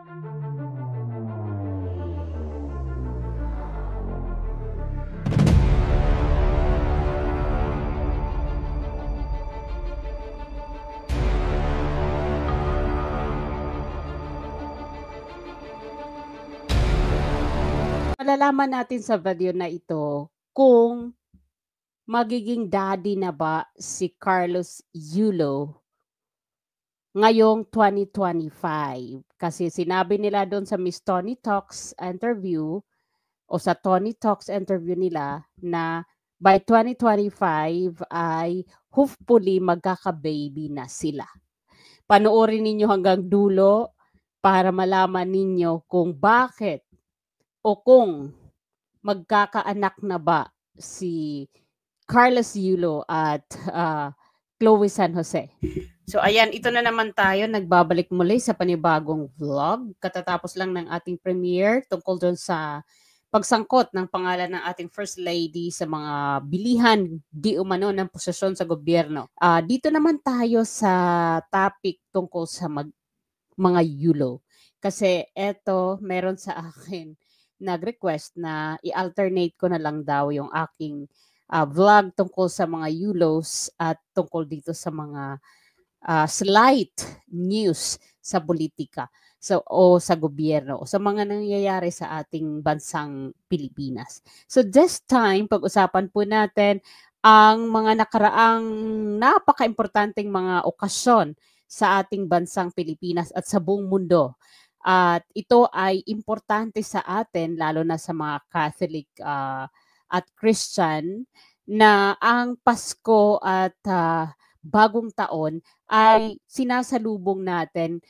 Malalaman natin sa video na ito kung magiging daddy na ba si Carlos Yulo ngayong 2025. Kasi sinabi nila doon sa Miss Tony Talks interview o sa Tony Talks interview nila na by 2025 ay hopefully magkaka-baby na sila. Panoorin ninyo hanggang dulo para malaman ninyo kung bakit o kung magkakaanak na ba si Carlos Yulo at Chloe San Jose. So ayan, ito na naman tayo. Nagbabalik muli sa panibagong vlog. Katatapos lang ng ating premiere tungkol doon sa pagsangkot ng pangalan ng ating First Lady sa mga bilihan di umano ng posisyon sa gobyerno. Dito naman tayo sa topic tungkol sa mga Yulo. Kasi eto, meron sa akin nag-request na i-alternate ko na lang daw yung aking vlog tungkol sa mga Yulos at tungkol dito sa mga slight news sa politika o sa gobyerno o sa mga nangyayari sa ating bansang Pilipinas. So this time, pag-usapan po natin ang mga nakaraang napaka-importanteng mga okasyon sa ating bansang Pilipinas at sa buong mundo. At ito ay importante sa atin, lalo na sa mga Catholic at Christian, na ang Pasko at Bagong Taon ay sinasalubong natin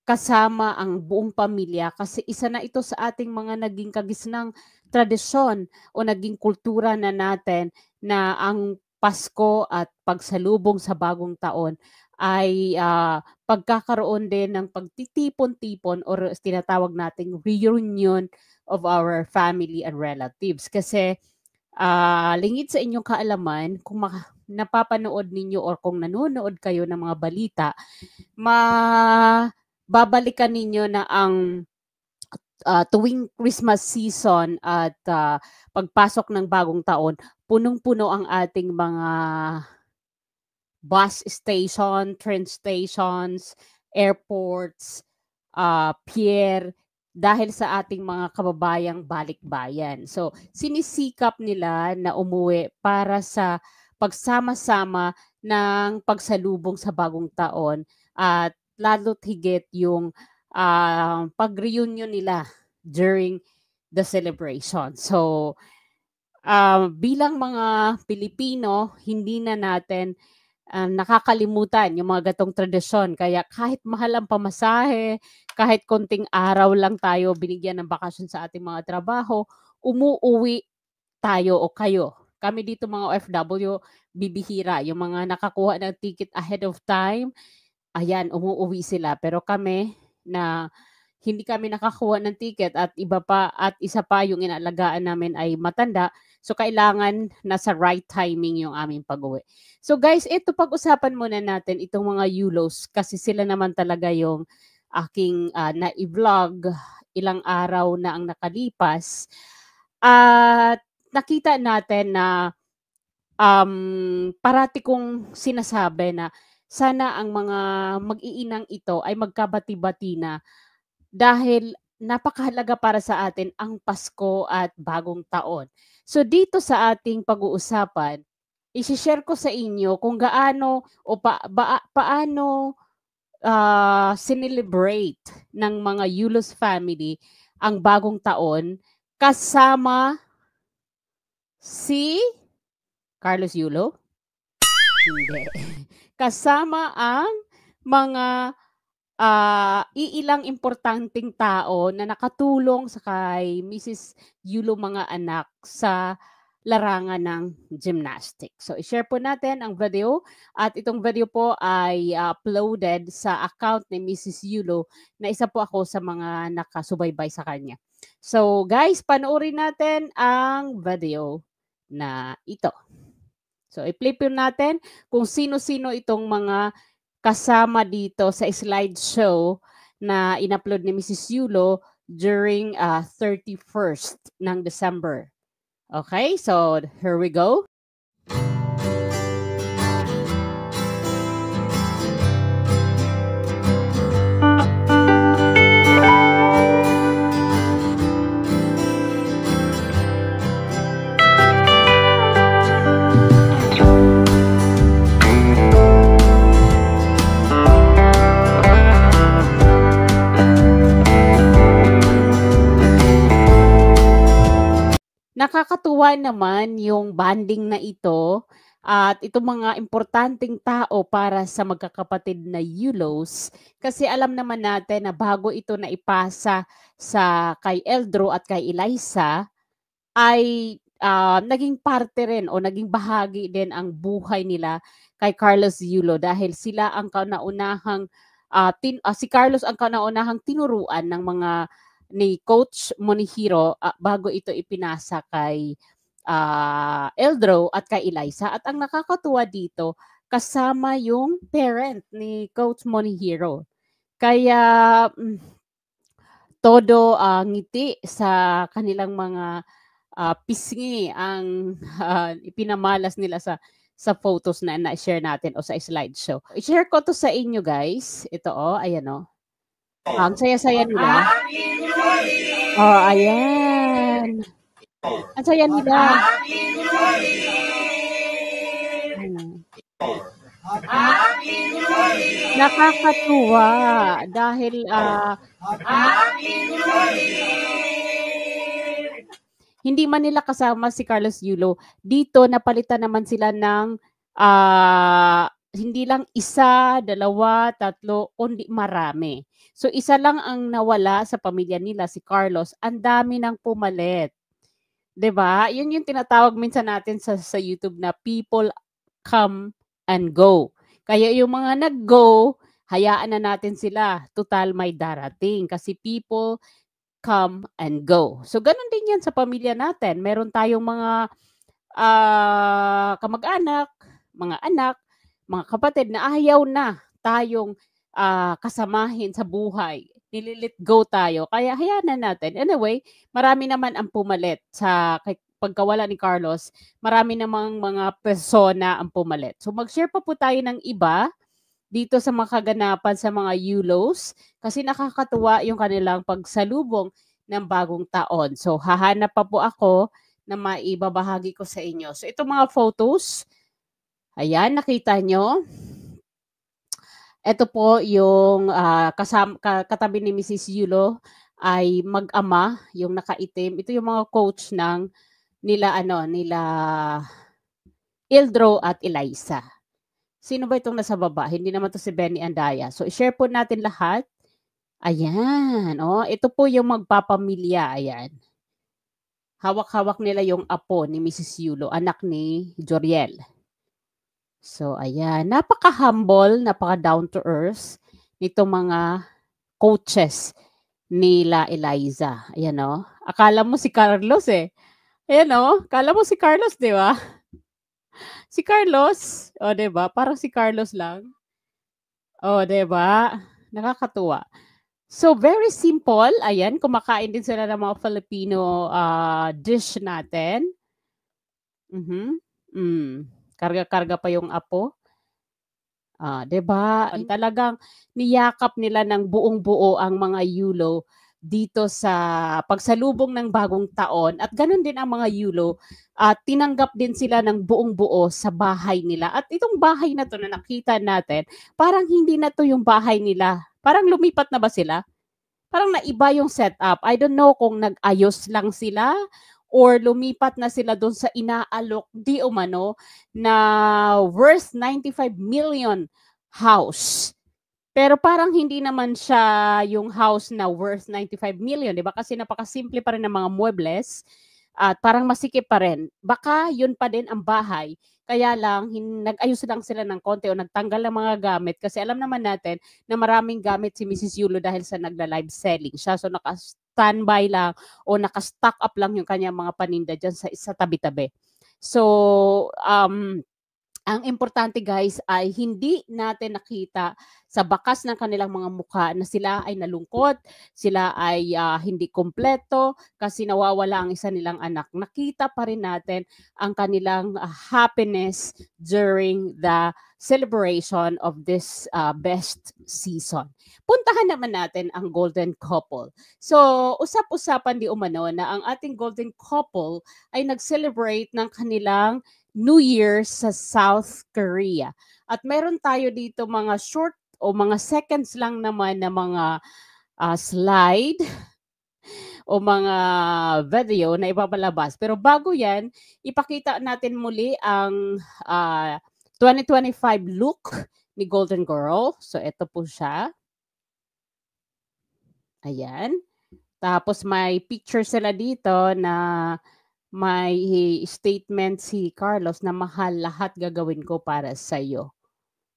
kasama ang buong pamilya kasi isa na ito sa ating mga naging kagisnang tradisyon o naging kultura na natin na ang Pasko at pagsalubong sa Bagong Taon ay pagkakaroon din ng pagtitipon-tipon or tinatawag nating reunion of our family and relatives. Kasi lingid sa inyong kaalaman, kung napapanood ninyo or kung nanonood kayo ng mga balita, babalikan ninyo na ang tuwing Christmas season at pagpasok ng Bagong Taon, punong-puno ang ating mga bus station, train stations, airports, pier, dahil sa ating mga kababayang balikbayan. So, sinisikap nila na umuwi para sa pagsama-sama ng pagsalubong sa Bagong Taon at lalo't higit yung pag-reunion nila during the celebration. So, bilang mga Pilipino, hindi na natin nakakalimutan yung mga gatong tradisyon. Kaya kahit mahal ang pamasahe, kahit konting araw lang tayo binigyan ng bakasyon sa ating mga trabaho, umuuwi tayo o kayo. Kami dito mga OFW, bibihira. Yung mga nakakuha ng ticket ahead of time, ayan, umuuwi sila. Pero kami na hindi kami nakakuha ng ticket at isa pa yung inaalagaan namin ay matanda. So kailangan nasa right timing yung aming pag-uwi. So guys, ito pag-usapan muna natin itong mga Yulos kasi sila naman talaga yung aking na-vlog ilang araw na ang nakalipas. At nakita natin na parati kong sinasabi na sana ang mga mag-iinang ito ay magkabati-bati na dahil napakahalaga para sa atin ang Pasko at Bagong Taon. So dito sa ating pag-uusapan, i-share ko sa inyo kung gaano o paano sinelebrate ng mga Yulos family ang Bagong Taon kasama si Carlos Yulo? Hindi. Kasama ang mga iilang importanteng tao na nakatulong sa kay Mrs. Yulo mga anak sa larangan ng gymnastics. So, i-share po natin ang video at itong video po ay uploaded sa account ni Mrs. Yulo na isa po ako sa mga nakasubaybay sa kanya. So, guys, panoorin natin ang video na ito. So, i-play po natin kung sino-sino itong mga kasama dito sa slideshow na in-upload ni Mrs. Yulo during 31st ng December. Okay, so here we go. Nakakatuwa naman yung bonding na ito at itong mga importanteng tao para sa magkakapatid na Yulos kasi alam naman natin na bago ito naipasa sa kay Eldro at kay Eliza ay naging parte rin o naging bahagi din ang buhay nila kay Carlos Yulo dahil sila ang kauna-unahang si Carlos ang kauna-unahang tinuruan ng mga ni Coach Monihiro bago ito ipinasa kay Eldro at kay Eliza. At ang nakakatuwa dito, kasama yung parent ni Coach Monihiro. Kaya todo ngiti sa kanilang mga pisngi ang ipinamalas nila sa photos na na-share natin o sa slideshow. I-share ko to sa inyo guys. Ito ayan ang saya-saya nila. Oh, ayan. Ang saya nila. Nakakatuwa dahil hindi man nila kasama si Carlos Yulo, dito napalitan naman sila ng hindi lang isa, dalawa, tatlo, kundi marami. So isa lang ang nawala sa pamilya nila, si Carlos. Ang dami nang pumalit. 'Di ba? Yun yung tinatawag minsan natin sa YouTube na people come and go. Kaya yung mga nag-go, hayaan na natin sila. Tutal may darating kasi people come and go. So ganun din 'yan sa pamilya natin. Meron tayong mga kamag-anak, mga anak, mga kapatid na ayaw na tayong kasamahin sa buhay. Nililit go tayo. Kaya hayaan na natin. Anyway, marami naman ang pumalit sa pagkawala ni Carlos. Marami namang mga persona ang pumalit. So mag-share pa po tayo ng iba dito sa mga kaganapan sa mga Yulos kasi nakakatuwa yung kanilang pagsalubong ng bagong taon. So hahanap pa po ako na maibabahagi ko sa inyo. So itong mga photos, ayan, nakita nyo. Ito po yung katabi ni Mrs. Yulo ay mag-ama, yung nakaitim. Ito yung mga coach ng nila Eldro at Eliza. Sino ba itong nasa baba? Hindi naman to si Benny Andaya. So i-share po natin lahat. Ayan, ito po yung magpapamilya, ayan. Hawak-hawak nila yung apo ni Mrs. Yulo, anak ni Joriel. So, ayan. Napaka-humble, napaka-down to earth nitong mga coaches nila Eliza. Ayan akala mo si Carlos Ayan akala mo si Carlos, di ba? Si Carlos, di ba? Parang si Carlos lang. Di ba? Nakakatuwa. So, very simple. Ayan, kumakain din sila ng mga Filipino dish natin. Karga-karga pa yung apo. 'Di ba? Talagang niyakap nila ng buong-buo ang mga Yulo dito sa pagsalubong ng bagong taon at ganoon din ang mga Yulo tinanggap din sila ng buong-buo sa bahay nila. At itong bahay na 'to na nakita natin, parang hindi na 'to yung bahay nila. Parang lumipat na ba sila? Parang naiba yung setup. I don't know kung nag-ayos lang sila or lumipat na sila doon sa inaalok di umano na worth 95 million house. Pero parang hindi naman siya yung house na worth 95 million, di ba? Kasi napakasimple pa rin ng mga muebles at parang masikip pa rin. Baka yun pa din ang bahay. Kaya lang, nag-ayos lang sila ng konti o nagtanggal ng mga gamit kasi alam naman natin na maraming gamit si Mrs. Yulo dahil sa nagla-live selling siya. So naka-standby lang o naka-stock up lang yung kanyang mga paninda dyan sa tabi-tabi. So, Ang importante guys ay hindi natin nakita sa bakas ng kanilang mga mukha na sila ay nalungkot, sila ay hindi kumpleto kasi nawawala ang isa nilang anak. Nakita pa rin natin ang kanilang happiness during the celebration of this best season. Puntahan naman natin ang golden couple. So, usap-usapan di umano na ang ating golden couple ay nag-celebrate ng kanilang New Year sa South Korea. At meron tayo dito mga short o mga seconds lang naman na mga slide o mga video na ipapalabas. Pero bago yan, ipakita natin muli ang 2025 look ni Golden Girl. So, ito po siya. Ayan. Tapos may picture sila dito na may statement si Carlos na mahal lahat gagawin ko para sa iyo.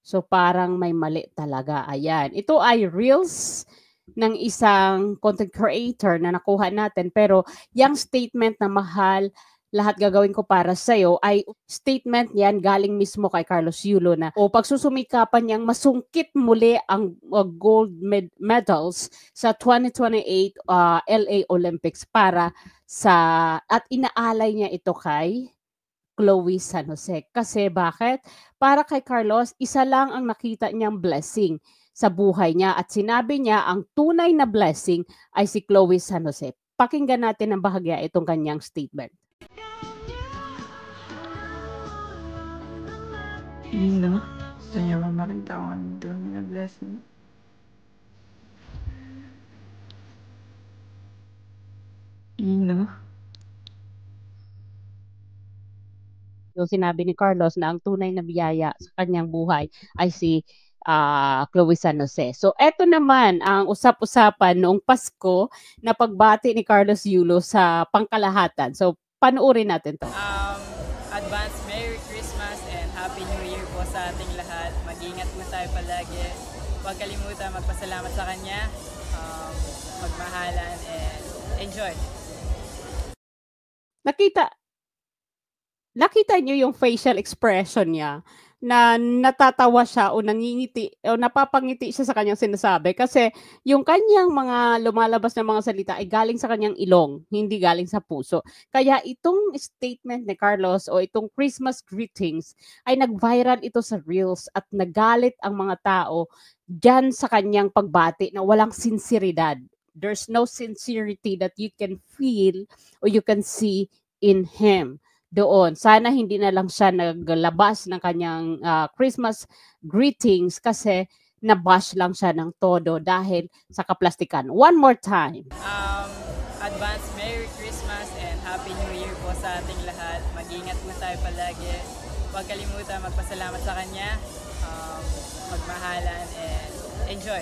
So parang may mali talaga. Ayan. Ito ay reels ng isang content creator na nakuha natin pero yung statement na mahal lahat gagawin ko para sa iyo ay statement yan galing mismo kay Carlos Yulo na o pagsusumikapan niyang masungkit muli ang gold medals sa 2028 LA Olympics para sa at inaalay niya ito kay Chloe San Jose. Kasi bakit? Para kay Carlos, isa lang ang nakita niyang blessing sa buhay niya at sinabi niya ang tunay na blessing ay si Chloe San Jose. Pakinggan natin ng bahagya itong kanyang statement. No, gusto niya ba makita ko ang tunay na blessing? No. Yung sinabi ni Carlos na ang tunay na biyaya sa kanyang buhay ay si Chloe San Jose. So, eto naman ang usap-usapan noong Pasko na pagbati ni Carlos Yulo sa pangkalahatan. So, panoorin natin to. Advance Merry Christmas and Happy New Year po sa ating lahat. Mag-ingat po tayo palagi. Huwag kalimutan magpasalamat sa Kanya, magmahalan, and enjoy. Nakita niyo yung facial expression niya na natatawa siya o nangingiti o napapangiti siya sa kanyang sinasabi kasi yung kanyang mga lumalabas na mga salita ay galing sa kanyang ilong, hindi galing sa puso. Kaya itong statement ni Carlos o itong Christmas greetings ay nag-viral ito sa Reels at nagalit ang mga tao dyan sa kanyang pagbati na walang sinseridad. There's no sincerity that you can feel or you can see in him doon. Sana hindi na lang siya naglabas ng kanyang Christmas greetings kasi nabash lang siya ng todo dahil sa kaplastikan. One more time. Advance Merry Christmas and Happy New Year po sa ating lahat. Mag-ingat po tayo palagi. Huwag kalimutan magpasalamat sa Kanya, magmahalan, and enjoy.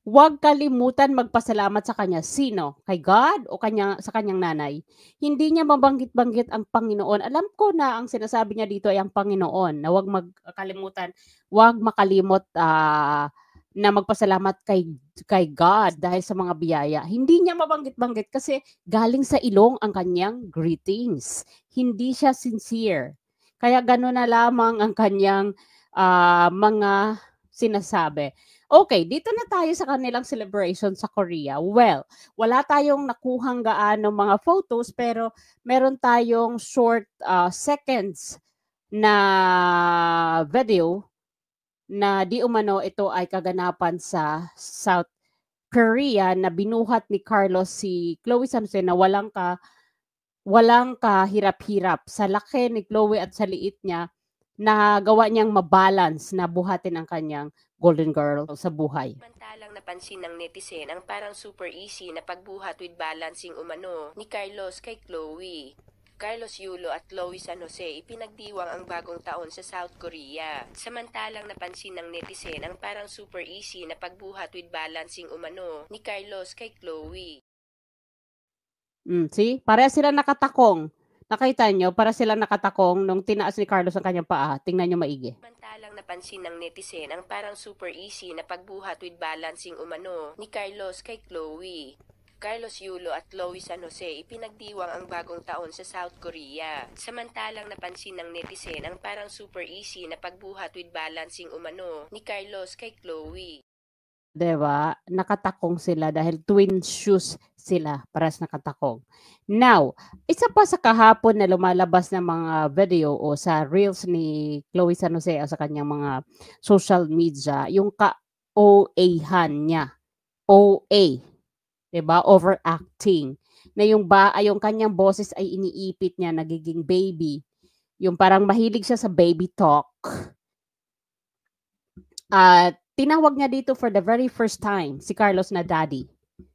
Huwag kalimutan magpasalamat sa kanya. Sino? Kay God o sa kanyang nanay? Hindi niya mabanggit-banggit ang Panginoon. Alam ko na ang sinasabi niya dito ay ang Panginoon, na huwag makalimot na magpasalamat kay God dahil sa mga biyaya. Hindi niya mabanggit-banggit kasi galing sa ilong ang kanyang greetings. Hindi siya sincere. Kaya gano'n na lamang ang kanyang mga sinasabi. Okay, dito na tayo sa kanilang celebration sa Korea. Well, wala tayong nakuhang gaano mga photos pero meron tayong short seconds na video na di umano ito ay kaganapan sa South Korea na binuhat ni Carlos si Chloe San Jose na walang kahirap-hirap. Sa laki ni Chloe at sa liit niya, nagawa niyang mabalance na buhatin ang kanyang golden girl sa buhay. Samantalang napansin ng netizen ang parang super easy na pagbuhat with balancing umano ni Carlos kay Chloe. Carlos Yulo at Chloe San Jose ipinagdiwang ang bagong taon sa South Korea. Samantalang napansin ng netizen ang parang super easy na pagbuhat with balancing umano ni Carlos kay Chloe. See? Pareha sila nakatakong. Nakita nyo, para sila nakatakong nung tinaas ni Carlos ang kanyang paa. Tingnan nyo maigi. Samantalang napansin ng netizen ang parang super easy na pagbuhat with balancing umano ni Carlos kay Chloe. Carlos Yulo at Chloe San Jose ipinagdiwang ang bagong taon sa South Korea. Samantalang napansin ng netizen ang parang super easy na pagbuhat with balancing umano ni Carlos kay Chloe. 'Di ba? Nakatakong sila dahil twin shoes sila, parehas nakatakong. Now, isa pa sa kahapon na lumalabas na mga video o sa reels ni Chloe San Jose o sa kanyang mga social media, yung ka-OA-han niya. OA, 'di ba? Overacting. Na yung kanyang boses ay iniipit niya, nagiging baby. Yung parang mahilig siya sa baby talk. At tinawag niya dito for the very first time si Carlos na daddy.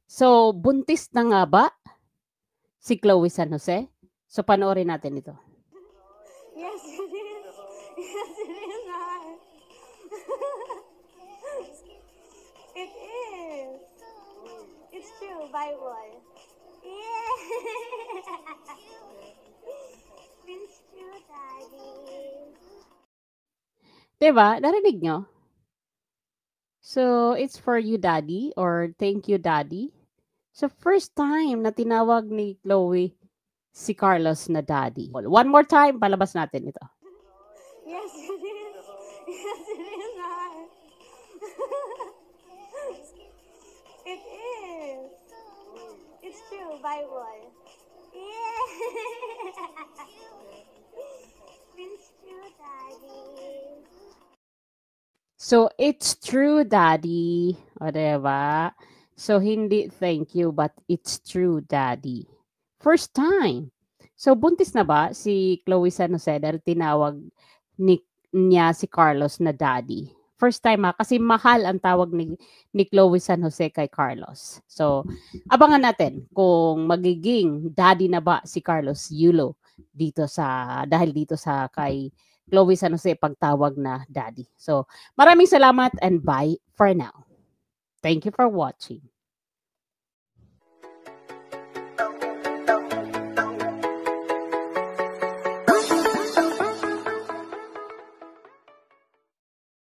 So, buntis na nga ba si Chloe San Jose? So, panoorin natin ito. Yes, it is. Yes, it is. It is. It's true, Bible. Yeah. It's true, Daddy. Diba? Narinig nyo? So, it's for you, daddy, or thank you, daddy. So, first time na tinawag ni Chloe si Carlos na daddy. One more time, palabas natin ito. Yes, it is. Yes, it is. It is. It's true, Bible. Yeah. It's true, Daddy. So, it's true, daddy. O, diba? So, hindi thank you, but it's true, daddy. First time. So, buntis na ba si Chloe San Jose dahil tinawag niya si Carlos na daddy? First time kasi mahal ang tawag ni Chloe San Jose kay Carlos. So, abangan natin kung magiging daddy na ba si Carlos Yulo dahil dito sa kay Chloe San Jose pagtawag na daddy. So, maraming salamat and bye for now. Thank you for watching.